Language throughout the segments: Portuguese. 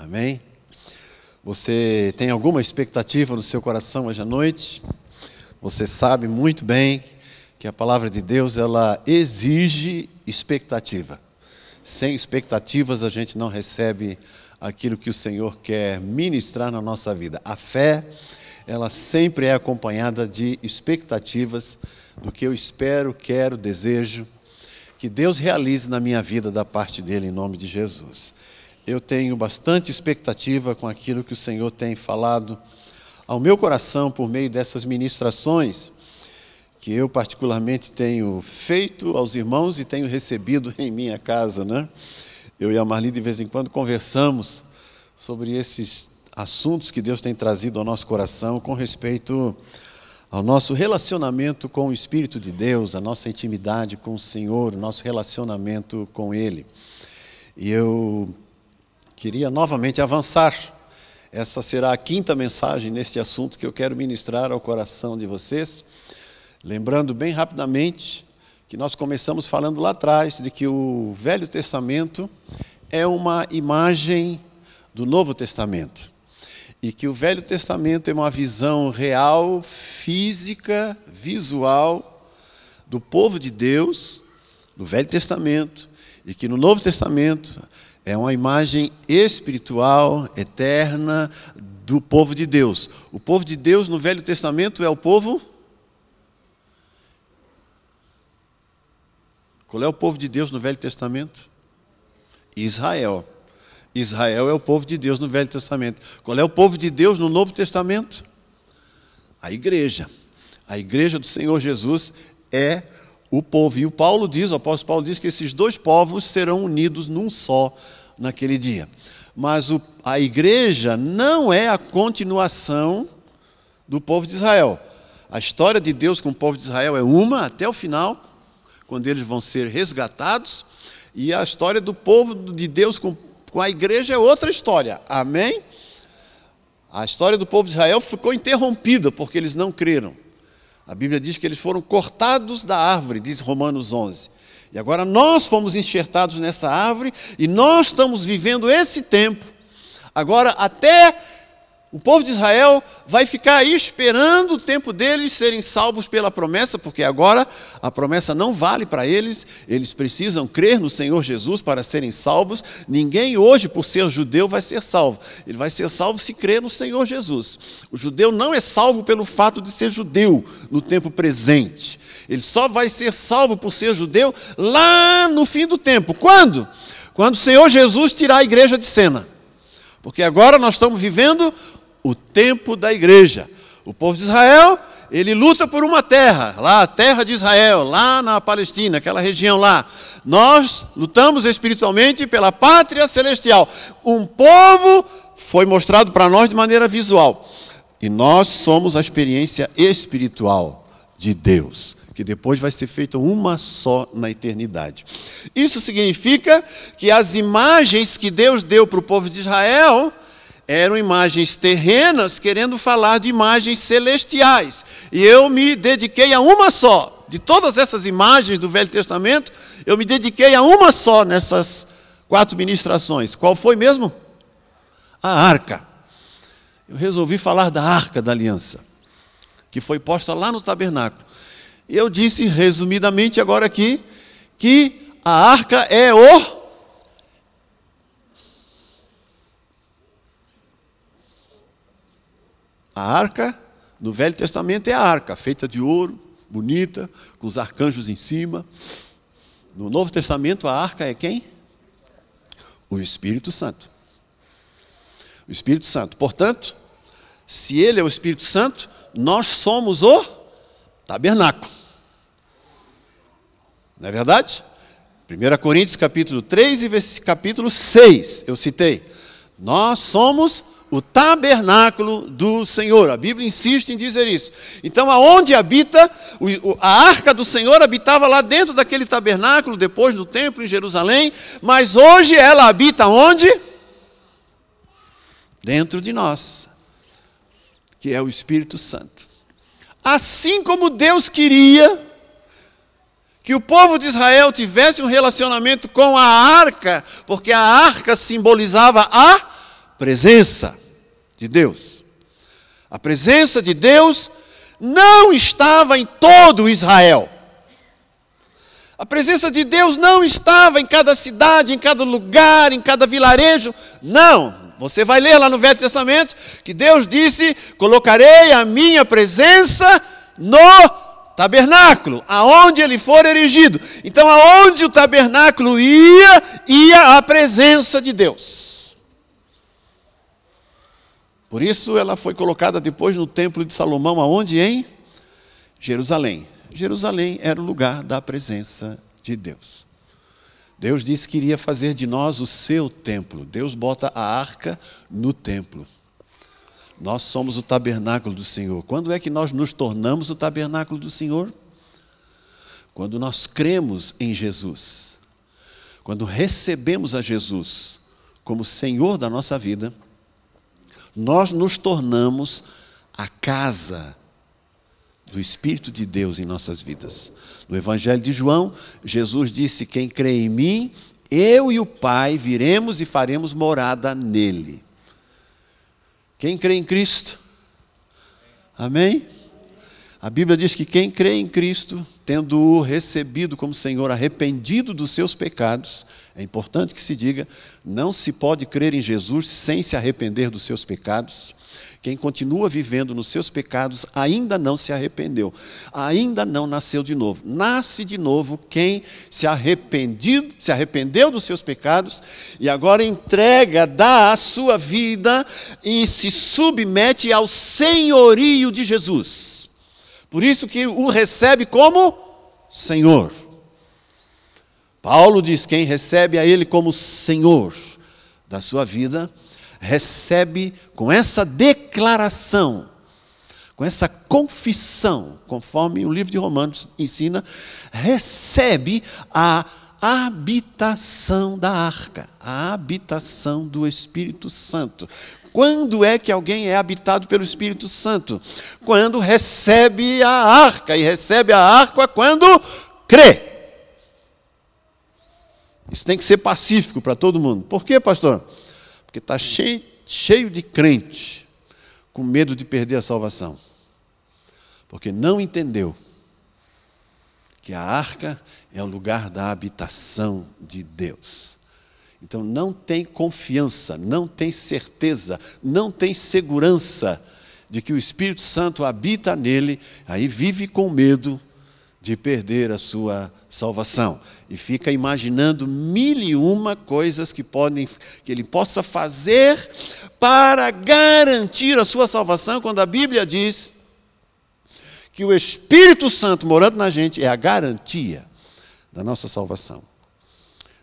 Amém? Você tem alguma expectativa no seu coração hoje à noite? Você sabe muito bem que a palavra de Deus, ela exige expectativa. Sem expectativas a gente não recebe aquilo que o Senhor quer ministrar na nossa vida. A fé, ela sempre é acompanhada de expectativas do que eu espero, quero, desejo que Deus realize na minha vida da parte dele, em nome de Jesus. Eu tenho bastante expectativa com aquilo que o Senhor tem falado ao meu coração por meio dessas ministrações que eu particularmente tenho feito aos irmãos e tenho recebido em minha casa, né? Eu e a Marli de vez em quando conversamos sobre esses assuntos que Deus tem trazido ao nosso coração com respeito ao nosso relacionamento com o Espírito de Deus, a nossa intimidade com o Senhor, o nosso relacionamento com Ele. E eu queria novamente avançar. Essa será a 5ª mensagem neste assunto que eu quero ministrar ao coração de vocês. Lembrando bem rapidamente que nós começamos falando lá atrás de que o Velho Testamento é uma imagem do Novo Testamento. E que o Velho Testamento é uma visão real, física, visual do povo de Deus, do Velho Testamento. E que no Novo Testamento é uma imagem espiritual, eterna, do povo de Deus. O povo de Deus no Velho Testamento é o povo... Qual é o povo de Deus no Velho Testamento? Israel. Israel é o povo de Deus no Velho Testamento. Qual é o povo de Deus no Novo Testamento? A igreja. A igreja do Senhor Jesus é o povo. E o apóstolo Paulo diz que esses dois povos serão unidos num só naquele dia. Mas a igreja não é a continuação do povo de Israel. A história de Deus com o povo de Israel é uma até o final, quando eles vão ser resgatados, e a história do povo de Deus com a igreja é outra história. Amém? A história do povo de Israel ficou interrompida porque eles não creram. A Bíblia diz que eles foram cortados da árvore, diz Romanos 11. E agora nós fomos enxertados nessa árvore e nós estamos vivendo esse tempo. Agora até o povo de Israel vai ficar aí esperando o tempo deles serem salvos pela promessa, porque agora a promessa não vale para eles, eles precisam crer no Senhor Jesus para serem salvos. Ninguém hoje, por ser judeu, vai ser salvo. Ele vai ser salvo se crer no Senhor Jesus. O judeu não é salvo pelo fato de ser judeu no tempo presente. Ele só vai ser salvo por ser judeu lá no fim do tempo. Quando? Quando o Senhor Jesus tirar a igreja de cena. Porque agora nós estamos vivendo o tempo da igreja. O povo de Israel, ele luta por uma terra, lá a terra de Israel, lá na Palestina, aquela região lá. Nós lutamos espiritualmente pela pátria celestial. Um povo foi mostrado para nós de maneira visual. E nós somos a experiência espiritual de Deus, que depois vai ser feita uma só na eternidade. Isso significa que as imagens que Deus deu para o povo de Israel eram imagens terrenas, querendo falar de imagens celestiais. E eu me dediquei a uma só. De todas essas imagens do Velho Testamento, eu me dediquei a uma só nessas 4 ministrações. Qual foi mesmo? A arca. Eu resolvi falar da arca da aliança, que foi posta lá no tabernáculo. E eu disse, resumidamente agora aqui, que a arca é A arca, no Velho Testamento, é a arca, feita de ouro, bonita, com os arcanjos em cima. No Novo Testamento, a arca é quem? O Espírito Santo. O Espírito Santo. Portanto, se Ele é o Espírito Santo, nós somos o tabernáculo. Não é verdade? 1 Coríntios capítulo 3 e capítulo 6, eu citei. Nós somos o tabernáculo do Senhor. A Bíblia insiste em dizer isso. Então, aonde habita, a arca do Senhor habitava lá dentro daquele tabernáculo, depois do templo em Jerusalém, mas hoje ela habita onde? Dentro de nós, que é o Espírito Santo. Assim como Deus queria que o povo de Israel tivesse um relacionamento com a arca, porque a arca simbolizava a presença de Deus. A presença de Deus não estava em todo Israel. A presença de Deus não estava em cada cidade, em cada lugar, em cada vilarejo. Não. Você vai ler lá no Velho Testamento que Deus disse: colocarei a minha presença no tabernáculo, aonde ele for erigido. Então, aonde o tabernáculo ia a presença de Deus. Por isso ela foi colocada depois no templo de Salomão, aonde? Em Jerusalém. Jerusalém era o lugar da presença de Deus. Deus disse que iria fazer de nós o seu templo. Deus bota a arca no templo. Nós somos o tabernáculo do Senhor. Quando é que nós nos tornamos o tabernáculo do Senhor? Quando nós cremos em Jesus. Quando recebemos a Jesus como Senhor da nossa vida, nós nos tornamos a casa do Espírito de Deus em nossas vidas. No Evangelho de João, Jesus disse: quem crê em mim, eu e o Pai viremos e faremos morada nele. Quem crê em Cristo? Amém? A Bíblia diz que quem crê em Cristo, tendo-o recebido como Senhor, arrependido dos seus pecados, é importante que se diga, não se pode crer em Jesus sem se arrepender dos seus pecados. Quem continua vivendo nos seus pecados ainda não se arrependeu, ainda não nasceu de novo. Nasce de novo quem se arrependeu dos seus pecados e agora dá a sua vida e se submete ao senhorio de Jesus. Por isso que o recebe como Senhor. Paulo diz: quem recebe a Ele como Senhor da sua vida, recebe com essa declaração, com essa confissão, conforme o livro de Romanos ensina, recebe a habitação da arca, a habitação do Espírito Santo. Quando é que alguém é habitado pelo Espírito Santo? Quando recebe a arca, e recebe a arca quando crê. Isso tem que ser pacífico para todo mundo. Por quê, pastor? Porque está cheio de crente com medo de perder a salvação. Porque não entendeu que a arca é o lugar da habitação de Deus. Então não tem confiança, não tem certeza, não tem segurança de que o Espírito Santo habita nele, aí vive com medo de perder a sua salvação. E fica imaginando 1001 coisas que ele possa fazer para garantir a sua salvação, quando a Bíblia diz que o Espírito Santo morando na gente é a garantia da nossa salvação.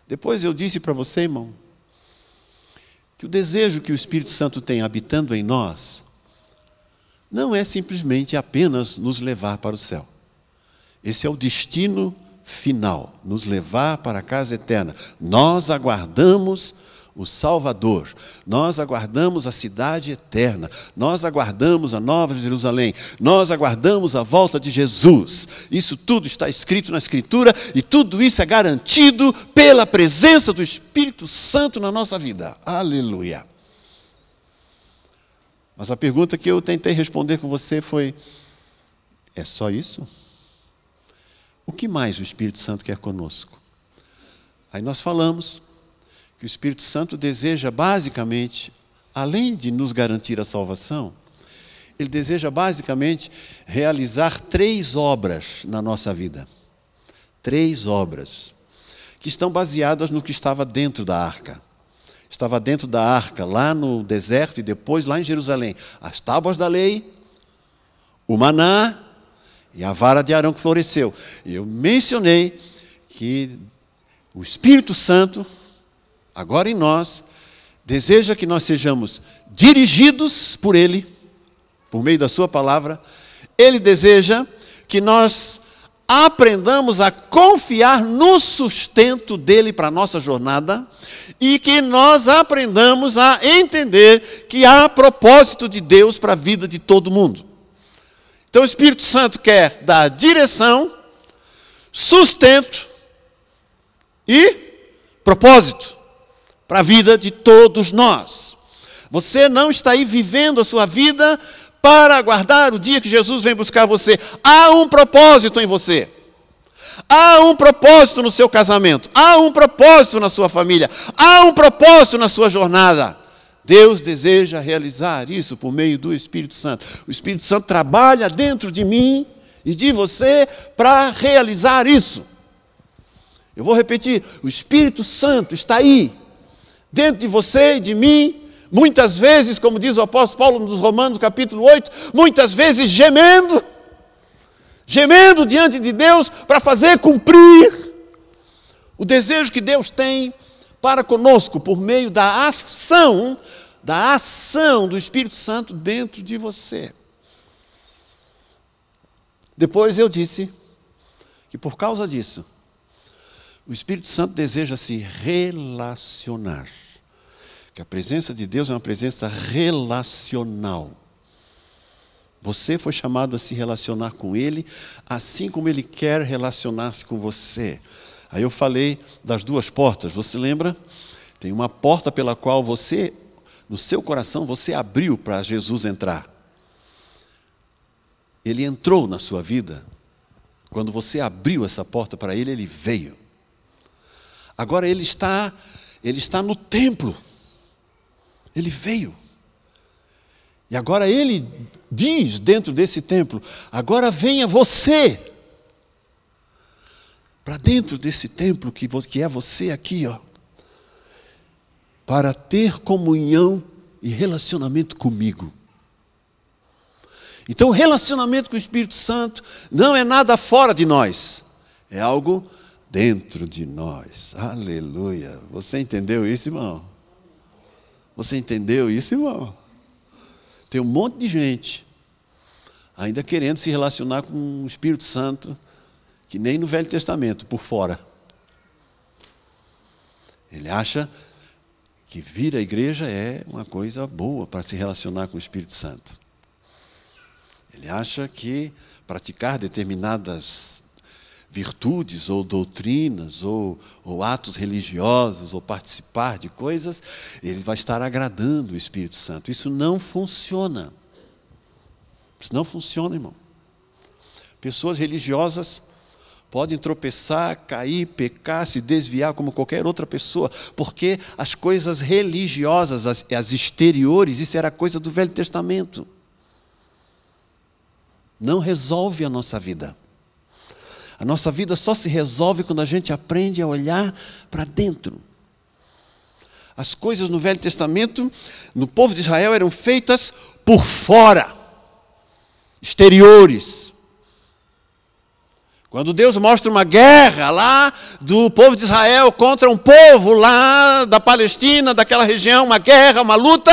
Depois eu disse para você, irmão, que o desejo que o Espírito Santo tem habitando em nós não é simplesmente apenas nos levar para o céu. Esse é o destino final, nos levar para a casa eterna. Nós aguardamos o Salvador, nós aguardamos a cidade eterna, nós aguardamos a Nova Jerusalém, nós aguardamos a volta de Jesus. Isso tudo está escrito na Escritura e tudo isso é garantido pela presença do Espírito Santo na nossa vida. Aleluia! Mas a pergunta que eu tentei responder com você foi: é só isso? O que mais o Espírito Santo quer conosco? Aí nós falamos que o Espírito Santo deseja basicamente, além de nos garantir a salvação, ele deseja basicamente realizar 3 obras na nossa vida. 3 obras que estão baseadas no que estava dentro da arca. Estava dentro da arca, lá no deserto e depois lá em Jerusalém. As tábuas da lei, o maná e a vara de Arão que floresceu. Eu mencionei que o Espírito Santo, agora em nós, deseja que nós sejamos dirigidos por Ele, por meio da Sua palavra. Ele deseja que nós aprendamos a confiar no sustento dEle para a nossa jornada e que nós aprendamos a entender que há propósito de Deus para a vida de todo mundo. Então o Espírito Santo quer dar direção, sustento e propósito para a vida de todos nós. Você não está aí vivendo a sua vida para aguardar o dia que Jesus vem buscar você. Há um propósito em você. Há um propósito no seu casamento. Há um propósito na sua família. Há um propósito na sua jornada. Deus deseja realizar isso por meio do Espírito Santo. O Espírito Santo trabalha dentro de mim e de você para realizar isso. Eu vou repetir, o Espírito Santo está aí, dentro de você e de mim, muitas vezes, como diz o apóstolo Paulo nos Romanos, capítulo 8, muitas vezes gemendo diante de Deus para fazer cumprir o desejo que Deus tem para conosco, por meio da ação do Espírito Santo dentro de você. Depois eu disse que por causa disso, o Espírito Santo deseja se relacionar. Que a presença de Deus é uma presença relacional. Você foi chamado a se relacionar com Ele, assim como Ele quer relacionar-se com você. Aí eu falei das duas portas, você lembra? Tem uma porta pela qual você, no seu coração, você abriu para Jesus entrar. Ele entrou na sua vida. Quando você abriu essa porta para Ele, Ele veio. Agora Ele está no templo. Ele veio. E agora Ele diz dentro desse templo, agora venha você para dentro desse templo que é você aqui, ó, para ter comunhão e relacionamento comigo. Então, o relacionamento com o Espírito Santo não é nada fora de nós, é algo dentro de nós. Aleluia! Você entendeu isso, irmão? Você entendeu isso, irmão? Tem um monte de gente ainda querendo se relacionar com o Espírito Santo, que nem no Velho Testamento, por fora. Ele acha que vir à igreja é uma coisa boa para se relacionar com o Espírito Santo. Ele acha que praticar determinadas virtudes ou doutrinas ou atos religiosos ou participar de coisas, ele vai estar agradando o Espírito Santo. Isso não funciona. Isso não funciona, irmão. Pessoas religiosas podem tropeçar, cair, pecar, se desviar como qualquer outra pessoa, porque as coisas religiosas, as exteriores, isso era coisa do Velho Testamento. Não resolve a nossa vida. A nossa vida só se resolve quando a gente aprende a olhar para dentro. As coisas no Velho Testamento, no povo de Israel, eram feitas por fora, exteriores. Quando Deus mostra uma guerra lá do povo de Israel contra um povo lá da Palestina, daquela região, uma guerra, uma luta,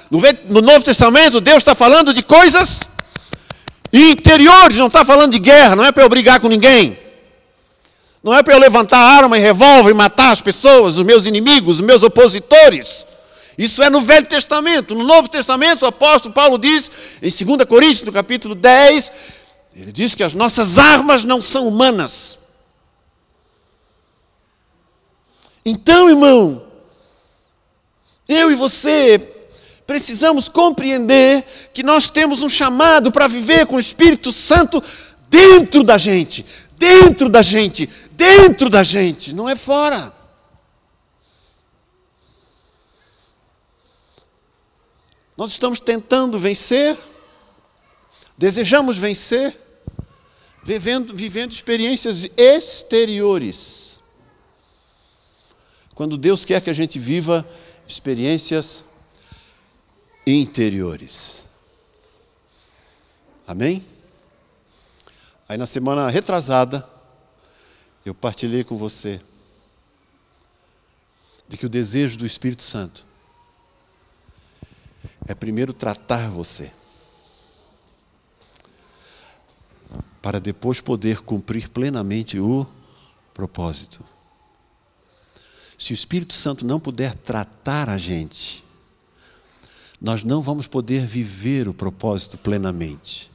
no Novo Testamento, Deus está falando de coisas interiores, não está falando de guerra, não é para eu brigar com ninguém. Não é para eu levantar arma e revólver e matar as pessoas, os meus inimigos, os meus opositores. Isso é no Velho Testamento. No Novo Testamento, o apóstolo Paulo diz, em 2 Coríntios, no capítulo 10, ele diz que as nossas armas não são humanas. Então, irmão, eu e você precisamos compreender que nós temos um chamado para viver com o Espírito Santo dentro da gente, dentro da gente, dentro da gente, não é fora. Nós estamos tentando vencer, desejamos vencer, vivendo experiências exteriores, quando Deus quer que a gente viva experiências interiores. Amém? Aí na semana retrasada, eu partilhei com você de que o desejo do Espírito Santo é primeiro tratar você, para depois poder cumprir plenamente o propósito. Se o Espírito Santo não puder tratar a gente, nós não vamos poder viver o propósito plenamente.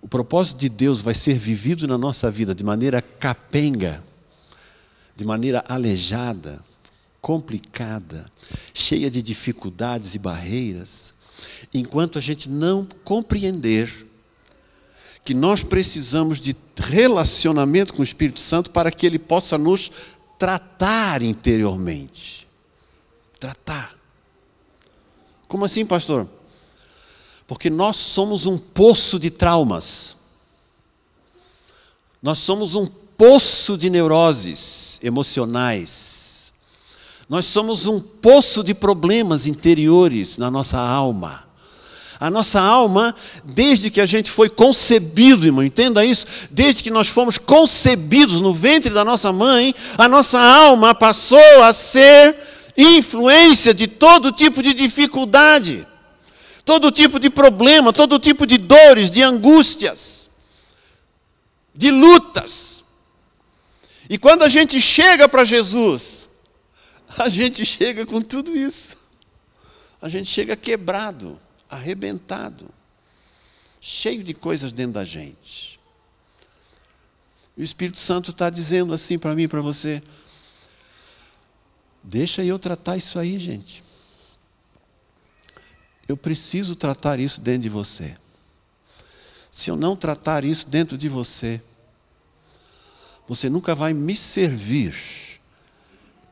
O propósito de Deus vai ser vivido na nossa vida de maneira capenga, de maneira aleijada, complicada, cheia de dificuldades e barreiras, enquanto a gente não compreender que nós precisamos de relacionamento com o Espírito Santo para que Ele possa nos tratar interiormente. Tratar. Como assim, pastor? Porque nós somos um poço de traumas. Nós somos um poço de neuroses emocionais. Nós somos um poço de problemas interiores na nossa alma. A nossa alma, desde que a gente foi concebido, irmão, entenda isso, desde que nós fomos concebidos no ventre da nossa mãe, a nossa alma passou a ser influência de todo tipo de dificuldade, todo tipo de problema, todo tipo de dores, de angústias, de lutas. E quando a gente chega para Jesus, a gente chega com tudo isso. A gente chega quebrado, arrebentado, cheio de coisas dentro da gente. E o Espírito Santo está dizendo assim para mim e para você: deixa eu tratar isso aí, gente. Eu preciso tratar isso dentro de você. Se eu não tratar isso dentro de você, você nunca vai me servir,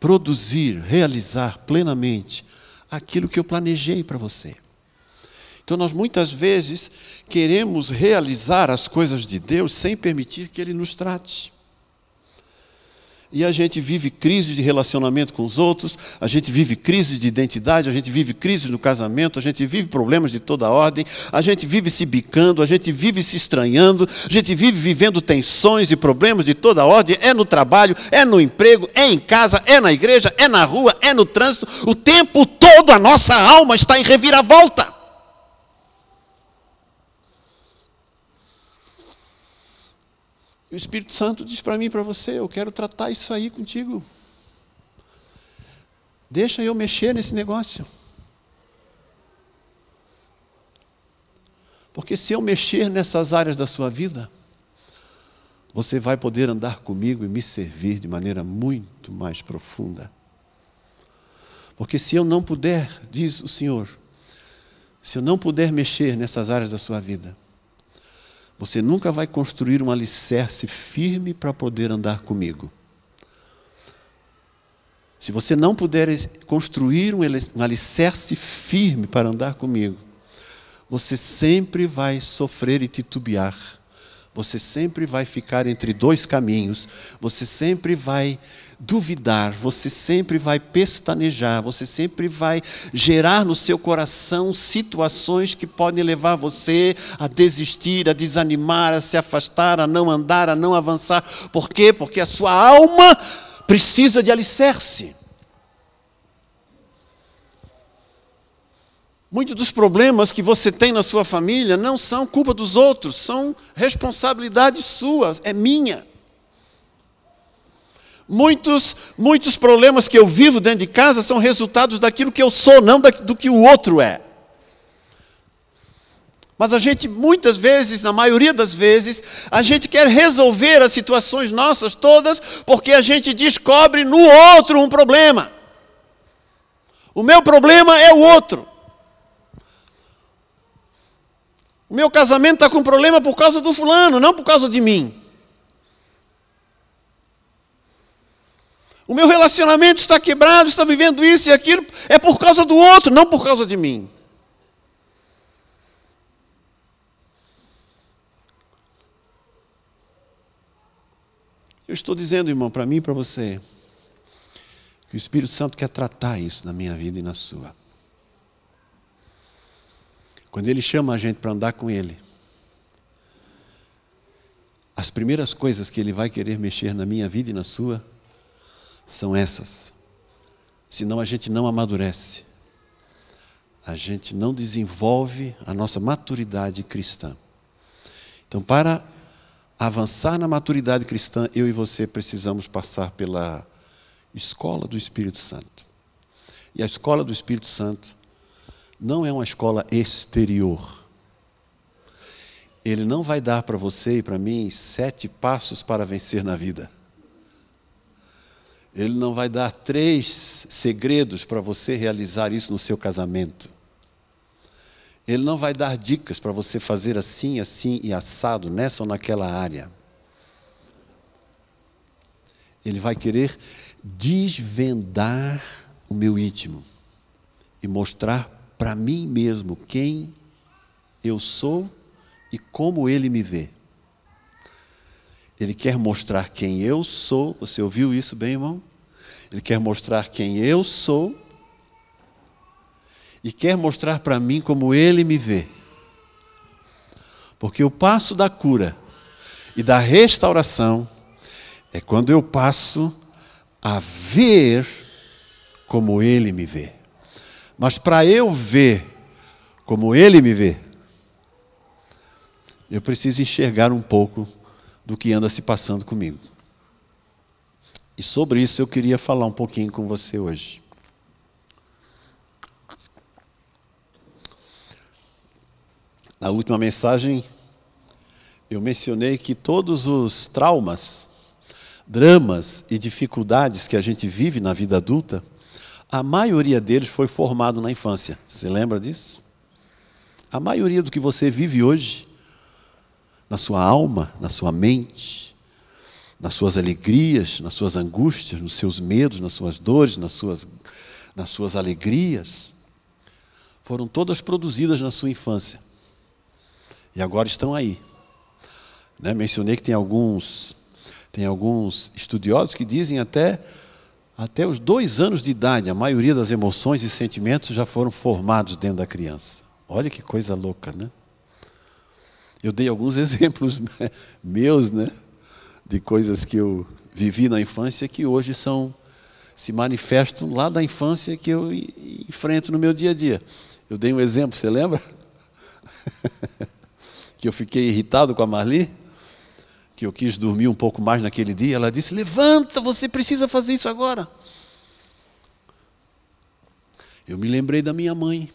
produzir, realizar plenamente aquilo que eu planejei para você. Então nós muitas vezes queremos realizar as coisas de Deus sem permitir que Ele nos trate. E a gente vive crises de relacionamento com os outros, a gente vive crises de identidade, a gente vive crises no casamento, a gente vive problemas de toda ordem, a gente vive se bicando, a gente vive se estranhando, a gente vive vivendo tensões e problemas de toda ordem, é no trabalho, é no emprego, é em casa, é na igreja, é na rua, é no trânsito. O tempo todo a nossa alma está em reviravolta. E o Espírito Santo diz para mim e para você: eu quero tratar isso aí contigo. Deixa eu mexer nesse negócio. Porque se eu mexer nessas áreas da sua vida, você vai poder andar comigo e me servir de maneira muito mais profunda. Porque se eu não puder, diz o Senhor, se eu não puder mexer nessas áreas da sua vida, você nunca vai construir um alicerce firme para poder andar comigo. Se você não puder construir um alicerce firme para andar comigo, você sempre vai sofrer e titubear. Você sempre vai ficar entre dois caminhos. Você sempre vai duvidar. Você sempre vai pestanejar. Você sempre vai gerar no seu coração situações que podem levar você a desistir, a desanimar, a se afastar, a não andar, a não avançar. Por quê? Porque a sua alma precisa de alicerce. Muitos dos problemas que você tem na sua família não são culpa dos outros, são responsabilidade sua, é minha. Muitos problemas que eu vivo dentro de casa são resultados daquilo que eu sou, não do que o outro é. Mas a gente, muitas vezes, na maioria das vezes, a gente quer resolver as situações nossas todas porque a gente descobre no outro um problema. O meu problema é o outro. O meu casamento está com problema por causa do fulano, não por causa de mim. O meu relacionamento está quebrado, está vivendo isso e aquilo, é por causa do outro, não por causa de mim. Eu estou dizendo, irmão, para mim e para você, que o Espírito Santo quer tratar isso na minha vida e na sua. Quando Ele chama a gente para andar com Ele, as primeiras coisas que Ele vai querer mexer na minha vida e na sua são essas. Senão a gente não amadurece. A gente não desenvolve a nossa maturidade cristã. Então, para avançar na maturidade cristã, eu e você precisamos passar pela escola do Espírito Santo. E a escola do Espírito Santo não é uma escola exterior. Ele não vai dar para você e para mim 7 passos para vencer na vida. Ele não vai dar 3 segredos para você realizar isso no seu casamento. Ele não vai dar dicas para você fazer assim, assim e assado, nessa ou naquela área. Ele vai querer desvendar o meu íntimo e mostrar para mim mesmo quem eu sou e como Ele me vê. Ele quer mostrar quem eu sou. Você ouviu isso bem, irmão? Ele quer mostrar quem eu sou e quer mostrar para mim como Ele me vê. Porque o passo da cura e da restauração é quando eu passo a ver como Ele me vê. Mas para eu ver como Ele me vê, eu preciso enxergar um pouco do que anda se passando comigo. E sobre isso eu queria falar um pouquinho com você hoje. Na última mensagem, eu mencionei que todos os traumas, dramas e dificuldades que a gente vive na vida adulta, a maioria deles foi formado na infância. Você lembra disso? A maioria do que você vive hoje, na sua alma, na sua mente, nas suas alegrias, nas suas angústias, nos seus medos, nas suas dores, nas suas alegrias, foram todas produzidas na sua infância. E agora estão aí. Mencionei que tem alguns estudiosos que dizem até os 2 anos de idade, a maioria das emoções e sentimentos já foram formados dentro da criança. Olha que coisa louca, né? Eu dei alguns exemplos meus, de coisas que eu vivi na infância que hoje se manifestam lá da infância que eu enfrento no meu dia a dia. Eu dei um exemplo, você lembra? Que eu fiquei irritado com a Marli, que eu quis dormir um pouco mais naquele dia. Ela disse: levanta, você precisa fazer isso agora. Eu me lembrei da minha mãe,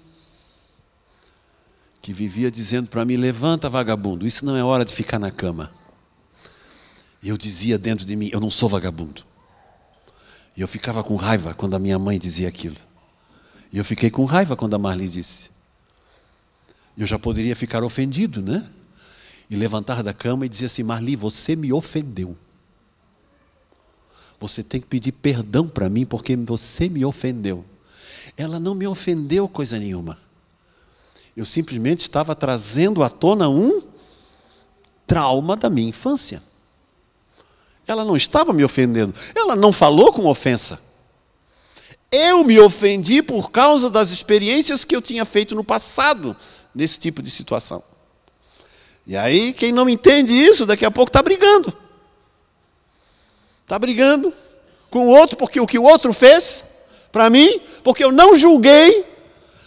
que vivia dizendo para mim: levanta, vagabundo, isso não é hora de ficar na cama. E eu dizia dentro de mim: eu não sou vagabundo. E eu ficava com raiva quando a minha mãe dizia aquilo. E eu fiquei com raiva quando a Marli disse. Eu já poderia ficar ofendido, E levantar da cama e dizer assim: Marli, você me ofendeu. Você tem que pedir perdão para mim porque você me ofendeu. Ela não me ofendeu coisa nenhuma. Eu simplesmente estava trazendo à tona um trauma da minha infância. Ela não estava me ofendendo. Ela não falou com ofensa. Eu me ofendi por causa das experiências que eu tinha feito no passado nesse tipo de situação. E aí, quem não entende isso, daqui a pouco está brigando. Está brigando com o outro, porque o que o outro fez para mim, porque eu não julguei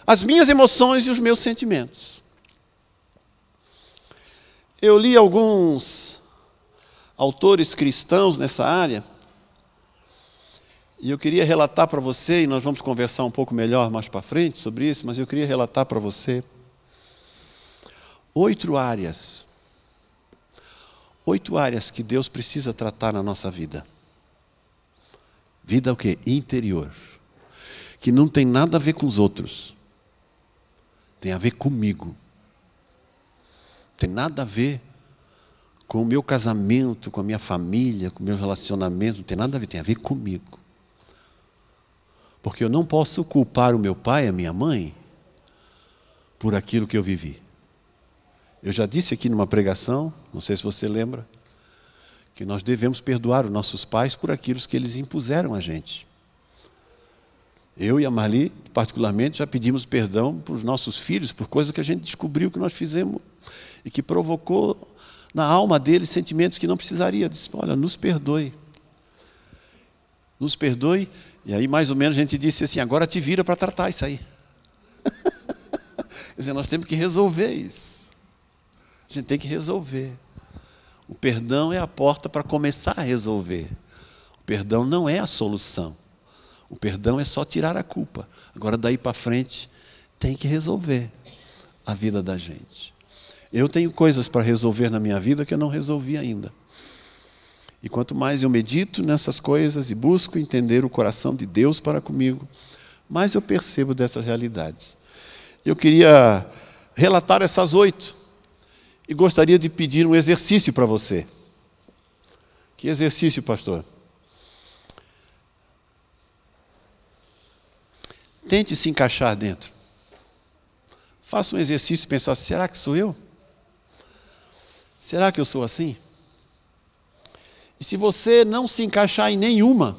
as minhas emoções e os meus sentimentos. Eu li alguns autores cristãos nessa área, e eu queria relatar para você, e nós vamos conversar um pouco melhor mais para frente sobre isso, mas eu queria relatar para você 8 áreas que Deus precisa tratar na nossa vida. Vida o quê? Interior. Que não tem nada a ver com os outros. Tem a ver comigo. Tem nada a ver com o meu casamento, com a minha família, com o meu relacionamento. Não tem nada a ver, tem a ver comigo. Porque eu não posso culpar o meu pai, a minha mãe, por aquilo que eu vivi. Eu já disse aqui numa pregação, não sei se você lembra, que nós devemos perdoar os nossos pais por aquilo que eles impuseram a gente. Eu e a Marli, particularmente, já pedimos perdão para os nossos filhos por coisas que a gente descobriu que nós fizemos e que provocou na alma deles sentimentos que não precisaria. Disse: olha, nos perdoe. Nos perdoe. E aí, mais ou menos, a gente disse assim: agora te vira para tratar isso aí. Quer dizer, nós temos que resolver isso. A gente tem que resolver. O perdão é a porta para começar a resolver. O perdão não é a solução. O perdão é só tirar a culpa. Agora, daí para frente, tem que resolver a vida da gente. Eu tenho coisas para resolver na minha vida que eu não resolvi ainda. E quanto mais eu medito nessas coisas e busco entender o coração de Deus para comigo, mais eu percebo dessas realidades. Eu queria relatar essas 8 e gostaria de pedir um exercício para você. Que exercício, pastor? Tente se encaixar dentro. Faça um exercício e pensar, será que sou eu? Será que eu sou assim? E se você não se encaixar em nenhuma,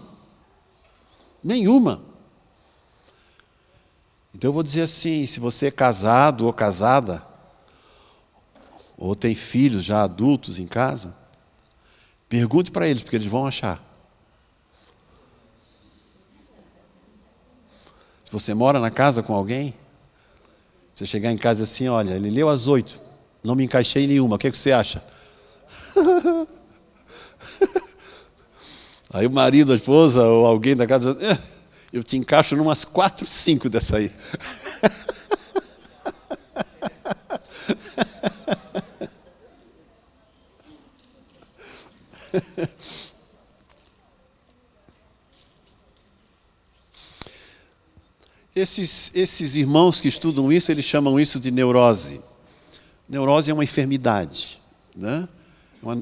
então eu vou dizer assim, se você é casado ou casada, ou tem filhos já adultos em casa, pergunte para eles, porque eles vão achar. Se você mora na casa com alguém, você chegar em casa assim, olha, ele leu as 8, não me encaixei em nenhuma, o que você acha? Aí o marido, a esposa ou alguém da casa diz, eu te encaixo em umas 4, 5 dessa aí. Esses irmãos que estudam isso, eles chamam isso de neurose. Neurose é uma enfermidade, né?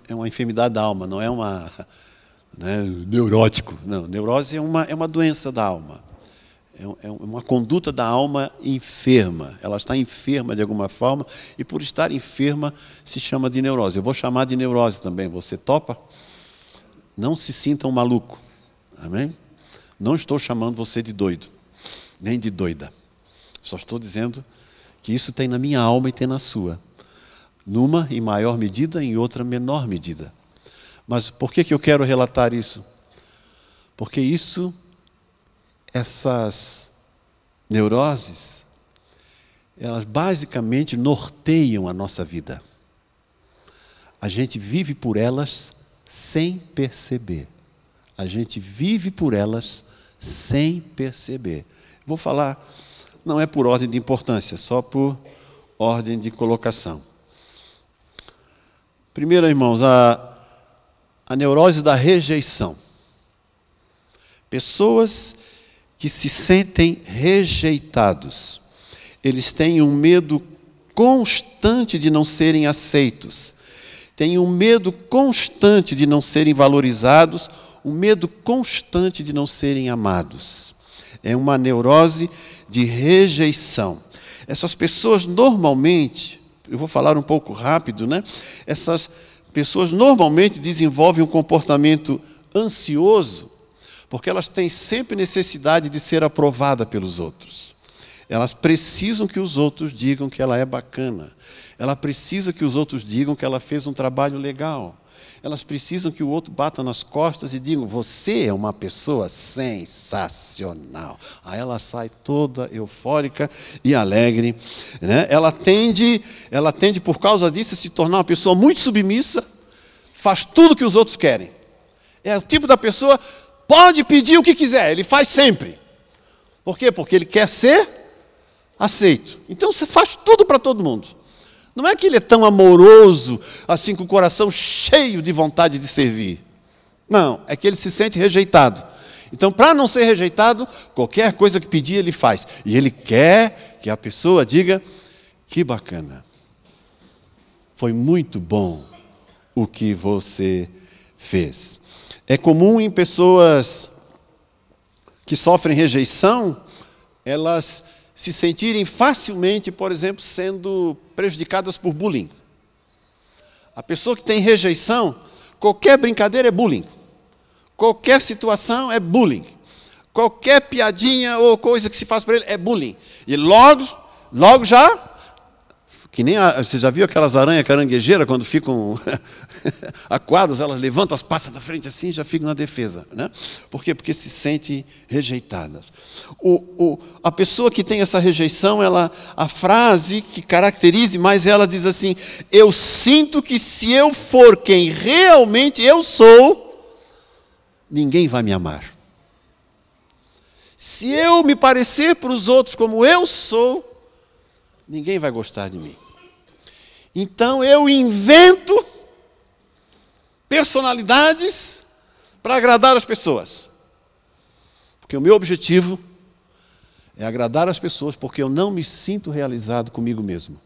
É uma enfermidade da alma, não é uma... Né, neurótico. Não, neurose é uma doença da alma. É uma conduta da alma enferma. Ela está enferma de alguma forma e por estar enferma se chama de neurose. Eu vou chamar de neurose também. Você topa? Não se sinta um maluco. Amém? Não estou chamando você de doido, nem de doida. Só estou dizendo que isso tem na minha alma e tem na sua. Numa em maior medida, em outra menor medida. Mas por que eu quero relatar isso? Porque essas neuroses, elas basicamente norteiam a nossa vida. A gente vive por elas sem perceber. A gente vive por elas sem perceber. Vou falar, não é por ordem de importância, só por ordem de colocação. Primeiro, irmãos, a neurose da rejeição. Pessoas que se sentem rejeitados. Eles têm um medo constante de não serem aceitos. Têm um medo constante de não serem valorizados, um medo constante de não serem amados. É uma neurose de rejeição. Essas pessoas normalmente, eu vou falar um pouco rápido, né? Essas pessoas normalmente desenvolvem um comportamento ansioso, porque elas têm sempre necessidade de ser aprovada pelos outros. Elas precisam que os outros digam que ela é bacana. Ela precisa que os outros digam que ela fez um trabalho legal. Elas precisam que o outro bata nas costas e digam, você é uma pessoa sensacional. Aí ela sai toda eufórica e alegre, né? Ela tende, por causa disso, a se tornar uma pessoa muito submissa, faz tudo que os outros querem. É o tipo da pessoa, pode pedir o que quiser, ele faz sempre. Por quê? Porque ele quer ser aceito. Então você faz tudo para todo mundo. Não é que ele é tão amoroso, assim, com o coração cheio de vontade de servir. Não, é que ele se sente rejeitado. Então, para não ser rejeitado, qualquer coisa que pedir, ele faz. E ele quer que a pessoa diga, que bacana. Foi muito bom o que você fez. É comum em pessoas que sofrem rejeição, elas se sentirem facilmente, por exemplo, sendo prejudicadas por bullying. A pessoa que tem rejeição, qualquer brincadeira é bullying. Qualquer situação é bullying. Qualquer piadinha ou coisa que se faz para ele é bullying. E logo já, que nem você já viu aquelas aranhas caranguejeiras, quando ficam aquadas, elas levantam as patas da frente assim e já ficam na defesa, né? Por quê? Porque se sentem rejeitadas. A pessoa que tem essa rejeição, a frase que caracterize mais ela diz assim, eu sinto que se eu for quem realmente eu sou, ninguém vai me amar. Se eu me parecer para os outros como eu sou, ninguém vai gostar de mim. Então eu invento personalidades para agradar as pessoas. Porque o meu objetivo é agradar as pessoas, porque eu não me sinto realizado comigo mesmo.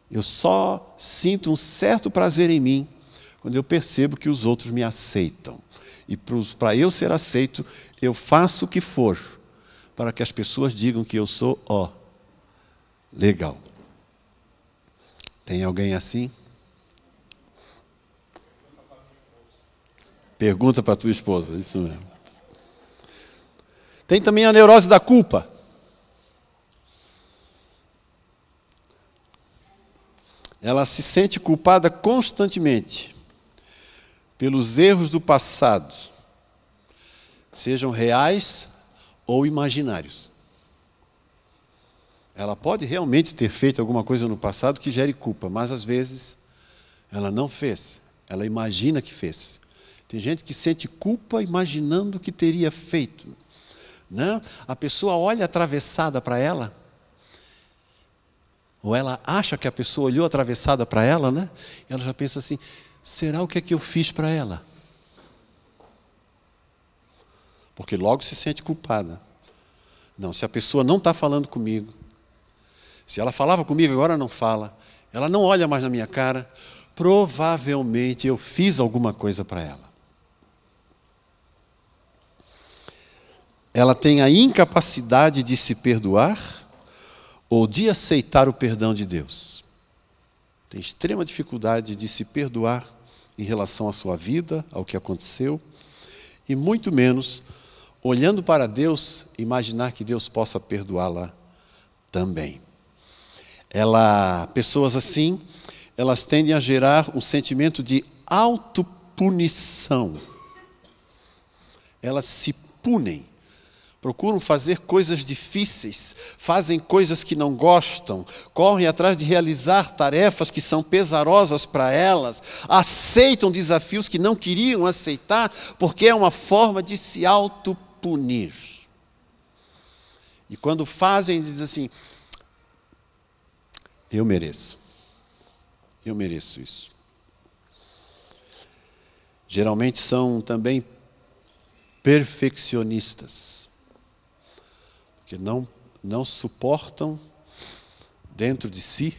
Eu só sinto um certo prazer em mim quando eu percebo que os outros me aceitam. E para eu ser aceito, eu faço o que for para que as pessoas digam que eu sou, legal. Tem alguém assim? Pergunta para a tua esposa, isso mesmo. Tem também a neurose da culpa. Ela se sente culpada constantemente pelos erros do passado, sejam reais ou imaginários. Ela pode realmente ter feito alguma coisa no passado que gere culpa, mas às vezes ela não fez, ela imagina que fez. Tem gente que sente culpa imaginando que teria feito. Né? A pessoa olha atravessada para ela, ou ela acha que a pessoa olhou atravessada para ela, né? Ela já pensa assim, será o que é que eu fiz para ela? Porque logo se sente culpada. Não, se a pessoa não está falando comigo, se ela falava comigo, agora não fala, ela não olha mais na minha cara, provavelmente eu fiz alguma coisa para ela. Ela tem a incapacidade de se perdoar ou de aceitar o perdão de Deus. Tem extrema dificuldade de se perdoar em relação à sua vida, ao que aconteceu, e muito menos, olhando para Deus, imaginar que Deus possa perdoá-la também. Pessoas assim, elas tendem a gerar um sentimento de autopunição. Elas se punem. Procuram fazer coisas difíceis, fazem coisas que não gostam, correm atrás de realizar tarefas que são pesarosas para elas, aceitam desafios que não queriam aceitar, porque é uma forma de se autopunir. E quando fazem, dizem assim, eu mereço isso. Geralmente são também perfeccionistas, que não suportam dentro de si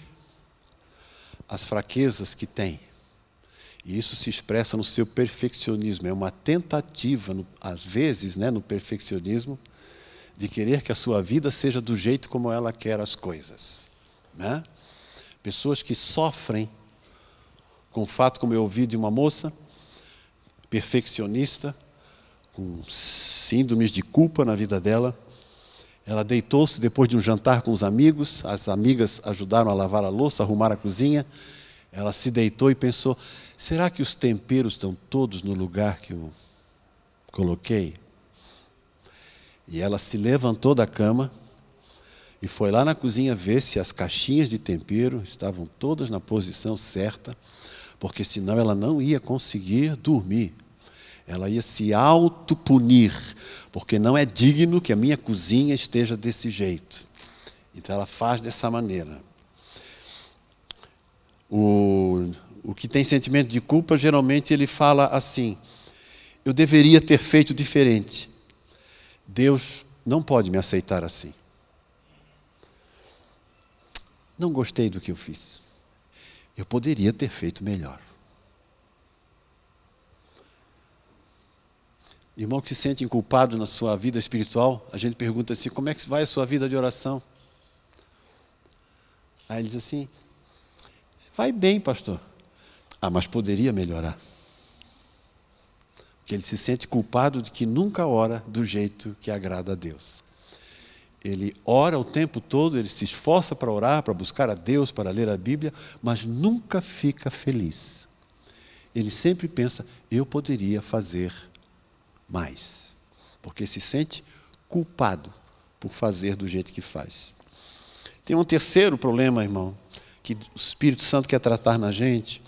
as fraquezas que têm. E isso se expressa no seu perfeccionismo. É uma tentativa, às vezes, no perfeccionismo, de querer que a sua vida seja do jeito como ela quer as coisas. Né? Pessoas que sofrem com o fato, como eu ouvi de uma moça, perfeccionista, com síndromes de culpa na vida dela. Ela deitou-se depois de um jantar com os amigos, as amigas ajudaram a lavar a louça, a arrumar a cozinha. Ela se deitou e pensou, será que os temperos estão todos no lugar que eu coloquei? E ela se levantou da cama e foi lá na cozinha ver se as caixinhas de tempero estavam todas na posição certa, porque senão ela não ia conseguir dormir. Ela ia se autopunir, porque não é digno que a minha cozinha esteja desse jeito. Então ela faz dessa maneira. O que tem sentimento de culpa, geralmente ele fala assim, eu deveria ter feito diferente. Deus não pode me aceitar assim. Não gostei do que eu fiz. Eu poderia ter feito melhor. Irmão que se sente culpado na sua vida espiritual, a gente pergunta assim, como é que vai a sua vida de oração? Aí ele diz assim, vai bem, pastor. Mas poderia melhorar. Porque ele se sente culpado de que nunca ora do jeito que agrada a Deus. Ele ora o tempo todo, ele se esforça para orar, para buscar a Deus, para ler a Bíblia, mas nunca fica feliz. Ele sempre pensa, eu poderia fazer mais, porque se sente culpado por fazer do jeito que faz. Tem um terceiro problema, irmão, que o Espírito Santo quer tratar na gente,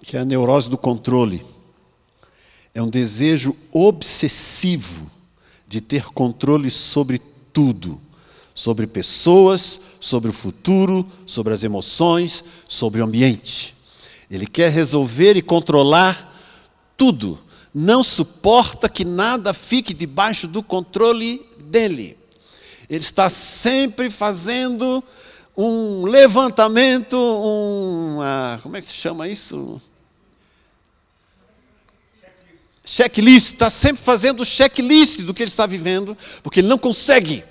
que é a neurose do controle. É um desejo obsessivo de ter controle sobre tudo, sobre pessoas, sobre o futuro, sobre as emoções, sobre o ambiente. Ele quer resolver e controlar tudo. Não suporta que nada fique debaixo do controle dele. Ele está sempre fazendo um levantamento, como é que se chama isso? Checklist. Está sempre fazendo checklist do que ele está vivendo, porque ele não consegue